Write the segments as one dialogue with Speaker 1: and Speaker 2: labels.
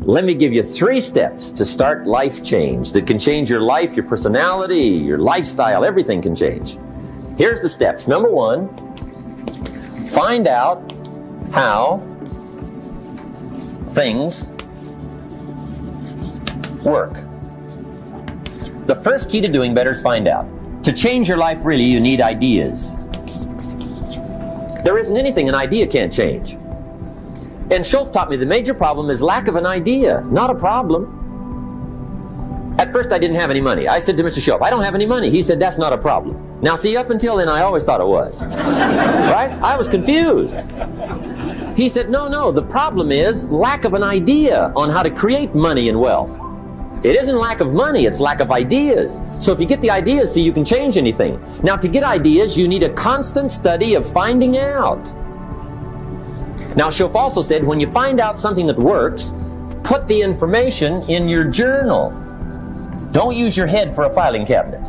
Speaker 1: Let me give you 3 steps to start life change that can change your life, your personality, your lifestyle, everything can change. Here's the steps. Number 1, find out how things work. The first key to doing better is find out. To change your life, really, you need ideas. There isn't anything an idea can't change. And Schoaf taught me the major problem is lack of an idea, not a problem. At first I didn't have any money. I said to Mr. Schoaf, I don't have any money. He said, that's not a problem. Now see, up until then I always thought it was. Right? I was confused. He said, no, the problem is lack of an idea on how to create money and wealth. It isn't lack of money, it's lack of ideas. So if you get the ideas, see, you can change anything. Now to get ideas, you need a constant study of finding out. Now Schoaf also said, when you find out something that works, put the information in your journal. Don't use your head for a filing cabinet.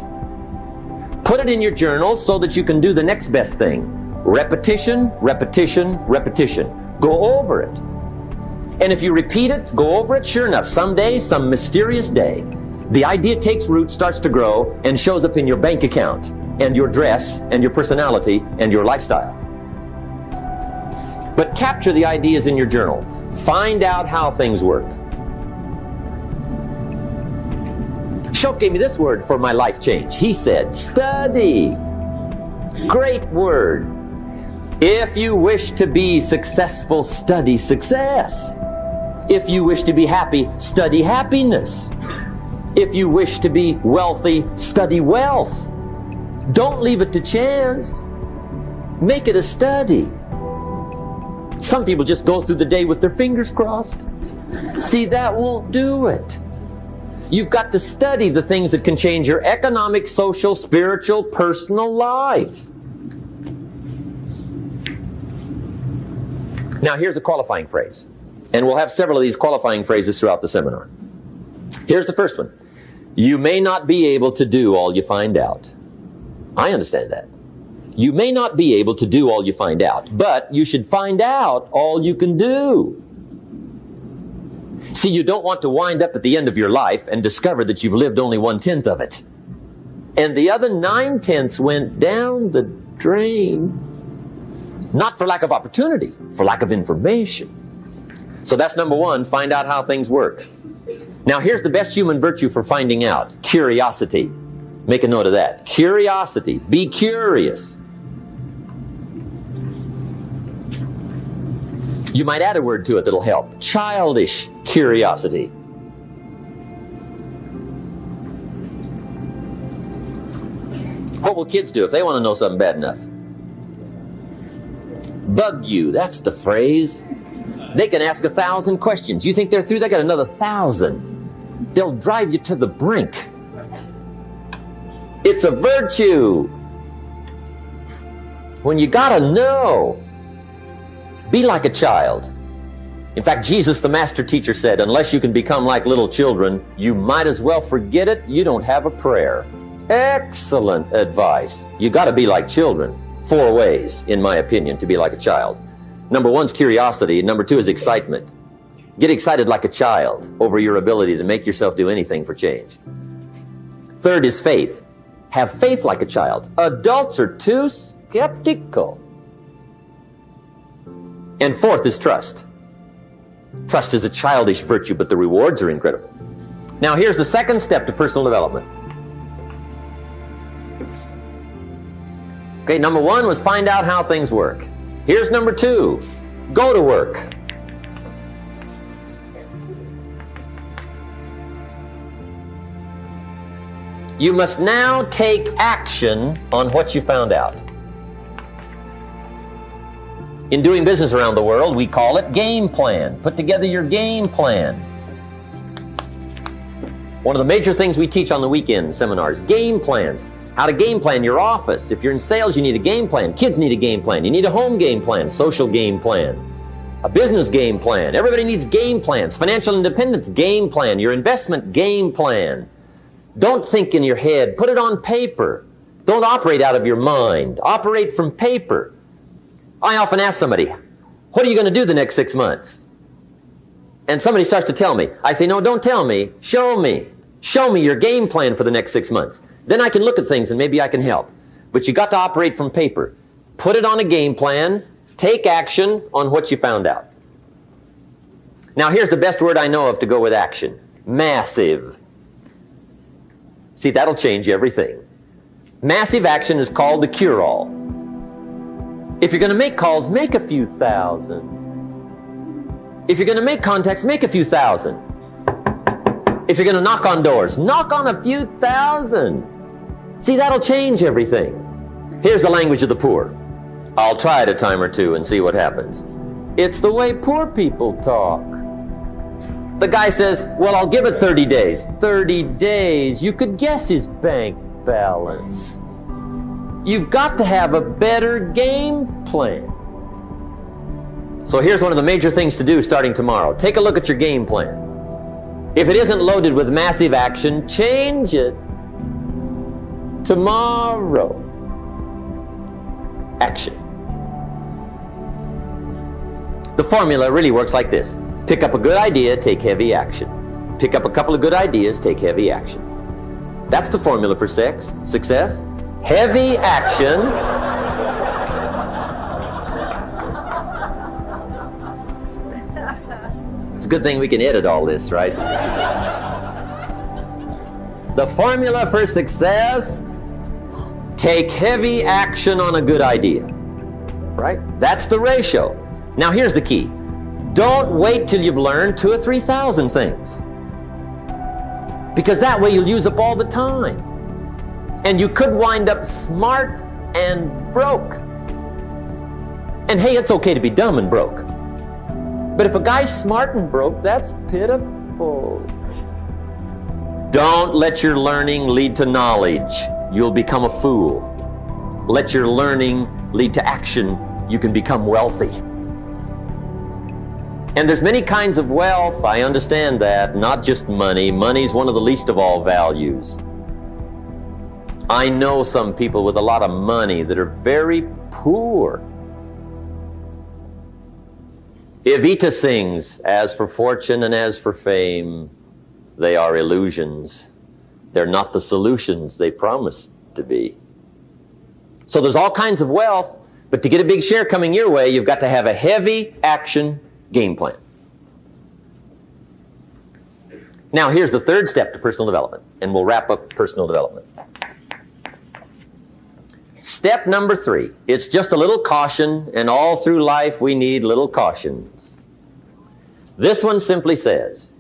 Speaker 1: Put it in your journal so that you can do the next best thing. Repetition, repetition, repetition. Go over it. And if you repeat it, go over it, sure enough, someday, some mysterious day, the idea takes root, starts to grow, and shows up in your bank account, and your dress, and your personality, and your lifestyle. But capture the ideas in your journal. Find out how things work. Schoaf gave me this word for my life change. He said, study. Great word. If you wish to be successful, study success. If you wish to be happy, study happiness. If you wish to be wealthy, study wealth. Don't leave it to chance. Make it a study. Some people just go through the day with their fingers crossed. See, that won't do it. You've got to study the things that can change your economic, social, spiritual, personal life. Now here's a qualifying phrase. And we'll have several of these qualifying phrases throughout the seminar. Here's the first one. You may not be able to do all you find out. I understand that. You may not be able to do all you find out, but you should find out all you can do. See, you don't want to wind up at the end of your life and discover that you've lived only 1/10 of it. And the other 9/10 went down the drain. Not for lack of opportunity, for lack of information. So that's number 1, find out how things work. Now here's the best human virtue for finding out. Curiosity. Make a note of that. Curiosity. Be curious. You might add a word to it that'll help. Childish curiosity. What will kids do if they want to know something bad enough? Bug you, that's the phrase. They can ask 1,000 questions. You think they're through? They got another 1,000. They'll drive you to the brink. It's a virtue. When you gotta know, be like a child. In fact, Jesus, the master teacher, said, unless you can become like little children, you might as well forget it. You don't have a prayer. Excellent advice. You gotta be like children. 4 ways, in my opinion, to be like a child. Number 1 is curiosity. Number 2 is excitement. Get excited like a child over your ability to make yourself do anything for change. 3rd is faith. Have faith like a child. Adults are too skeptical. And 4th is trust. Trust is a childish virtue, but the rewards are incredible. Now here's the 2nd step to personal development. Okay, number 1 was find out how things work. Here's number 2. Go to work. You must now take action on what you found out. In doing business around the world, we call it game plan. Put together your game plan. One of the major things we teach on the weekend seminars, game plans. How to game plan your office. If you're in sales, you need a game plan. Kids need a game plan. You need a home game plan, social game plan, a business game plan. Everybody needs game plans. Financial independence, game plan. Your investment, game plan. Don't think in your head. Put it on paper. Don't operate out of your mind. Operate from paper. I often ask somebody, what are you going to do the next 6 months? And somebody starts to tell me. I say, no, don't tell me. Show me. Show me your game plan for the next 6 months. Then I can look at things and maybe I can help. But you got to operate from paper. Put it on a game plan. Take action on what you found out. Now here's the best word I know of to go with action. Massive. See, that'll change everything. Massive action is called the cure-all. If you're going to make calls, make a few thousand. If you're going to make contacts, make a few thousand. If you're going to knock on doors, knock on a few thousand. See, that'll change everything. Here's the language of the poor. I'll try it a time or two and see what happens. It's the way poor people talk. The guy says, well, I'll give it 30 days. 30 days. You could guess his bank balance. You've got to have a better game plan. So here's one of the major things to do starting tomorrow. Take a look at your game plan. If it isn't loaded with massive action, change it. Tomorrow. Action. The formula really works like this. Pick up a good idea, take heavy action. Pick up a couple of good ideas, take heavy action. That's the formula for success. Heavy action. It's a good thing we can edit all this, right? The formula for success, take heavy action on a good idea, right? That's the ratio. Now here's the key. Don't wait till you've learned 2,000 or 3,000 things. Because that way you'll use up all the time. And you could wind up smart and broke. And hey, it's okay to be dumb and broke. But if a guy's smart and broke, that's pitiful. Don't let your learning lead to knowledge. You'll become a fool. Let your learning lead to action. You can become wealthy. And there's many kinds of wealth, I understand that, not just money. Money's one of the least of all values. I know some people with a lot of money that are very poor. Evita sings, as for fortune and as for fame, they are illusions. They're not the solutions they promised to be. So there's all kinds of wealth, but to get a big share coming your way, you've got to have a heavy action game plan. Now here's the third step to personal development, and we'll wrap up personal development. Step number 3, it's just a little caution, and all through life we need little cautions. This one simply says,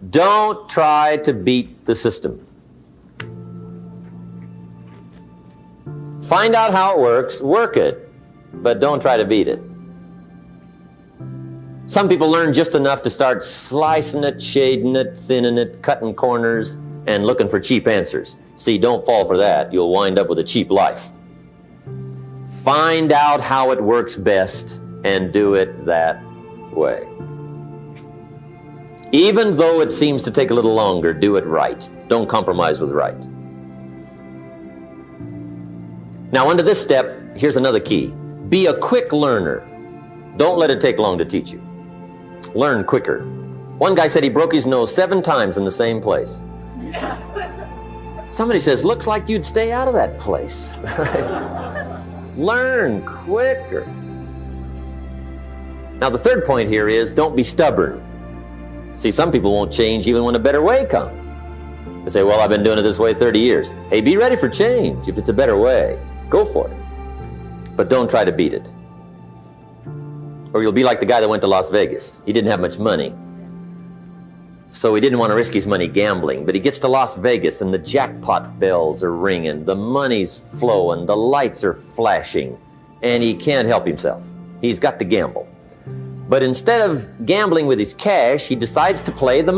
Speaker 1: don't try to beat the system. Find out how it works, work it, but don't try to beat it. Some people learn just enough to start slicing it, shading it, thinning it, cutting corners, and looking for cheap answers. See, don't fall for that. You'll wind up with a cheap life. Find out how it works best and do it that way. Even though it seems to take a little longer, do it right. Don't compromise with right. Now, under this step, here's another key. Be a quick learner. Don't let it take long to teach you. Learn quicker. One guy said he broke his nose 7 times in the same place. Somebody says, looks like you'd stay out of that place. Learn quicker. Now the third point here is don't be stubborn. See, some people won't change even when a better way comes. They say, well, I've been doing it this way 30 years. Hey, be ready for change. If it's a better way, go for it. But don't try to beat it. Or you'll be like the guy that went to Las Vegas. He didn't have much money, so he didn't want to risk his money gambling. But he gets to Las Vegas and the jackpot bells are ringing, the money's flowing, the lights are flashing, and he can't help himself. He's got to gamble. But instead of gambling with his cash, he decides to play the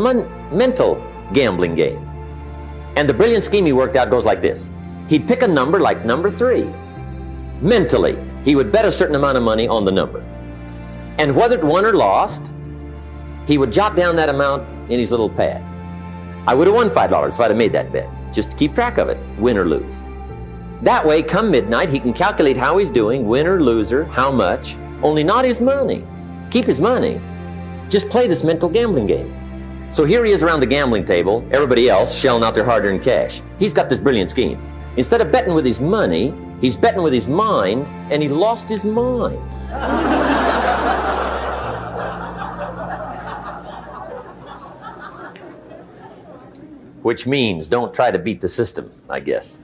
Speaker 1: mental gambling game. And the brilliant scheme he worked out goes like this. He'd pick a number like number 3. Mentally, he would bet a certain amount of money on the number. And whether it won or lost, he would jot down that amount in his little pad. I would have won $5 if I'd have made that bet. Just keep track of it, win or lose. That way, come midnight, he can calculate how he's doing, win or loser, how much, only not his money. Keep his money, Just play this mental gambling game. So here he is around the gambling table, everybody else shelling out their hard-earned cash. He's got this brilliant scheme. Instead of betting with his money, he's betting with his mind, and he lost his mind. Which means don't try to beat the system, I guess.